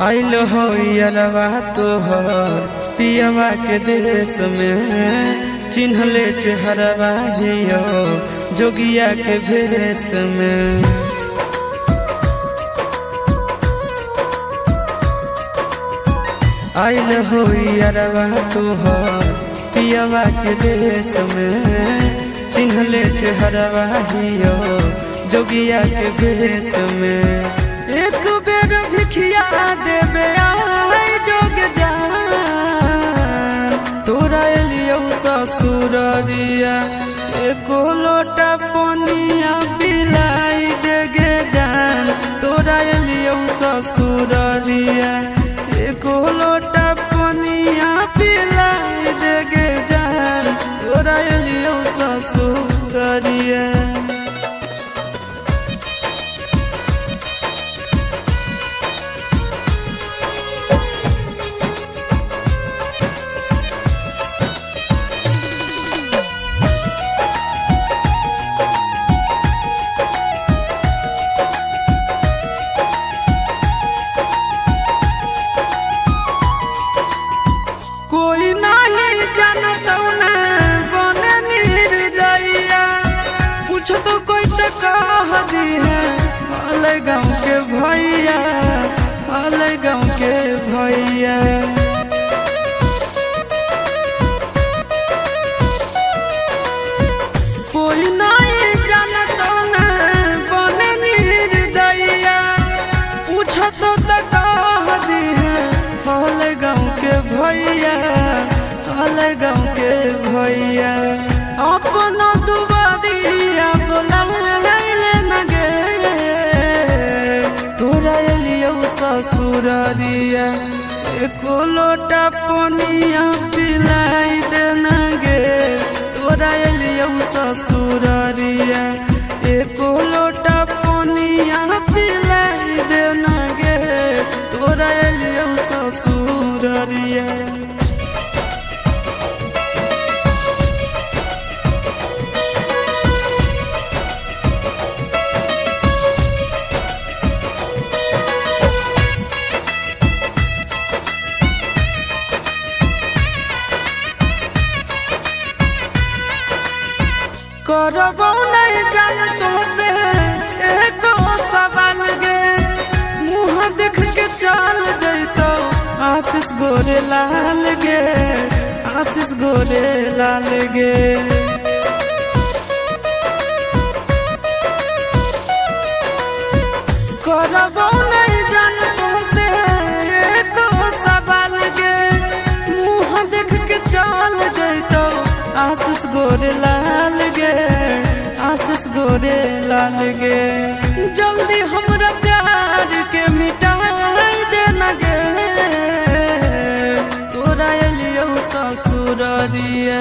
आइल हो यरवा तोहर पियवा के देश में, चिन्हले चेहरवा हियो जोगिया के भेष में। आइल हो यरवा तोहर पियवा के देश में, चिन्हले चेहरवा हियो जोगिया के भेष में। एक बेर भिखिया देवे आई जोग जान, तोरा एलियो ससुररिया एको लोटा पनिया पिलाई देगे जान। तोरा एलियो ससुररिया एको लोटा पनिया पिलाई देगे जान। तोरा एलियो ससुररिया कोई नहीं जानता न बने निर्दयिया, पूछ तो कोई तो कह दी है हाले गाँव के भैया, हाले गाँव के भैया। कोई नहीं जानता न बने निर्दयिया, पूछ तो कह दी है हाले गाँव के भैया, हाले गाँव के भैया। अपना दुबारिया बोला न गे, तोरा एलियो ससुररिया एको लोटा पनिया पिलाई देना गे। तोरा एलियो ससुररिया एको लोटा पनिया पिलाई देना गे। तोरा एलियो ससुररिया करबो नहीं जान तो से एको सवाल गे, मुँह देख के चल जैतो आशीष गोरे लाल गे, आशीष गोरे लाल गे। करबो नहीं जान तो से एको सवाल गे, मुँह देख के चल जैतो आशीष गोरे लाल गे, आशीष गोरे लाल गे। जल्दी हमरा प्यार के मिटाई देना गे। तोरा एलियो ससुररिया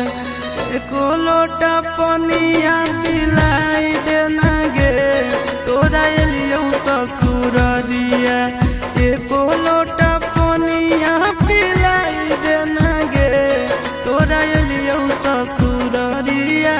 एको लोटा पनिया पिलाई देना गे। तोरा एलियो ससुररिया एको लोटा पनिया पिलाई देना गे। तोरा एलियो ससुररिया।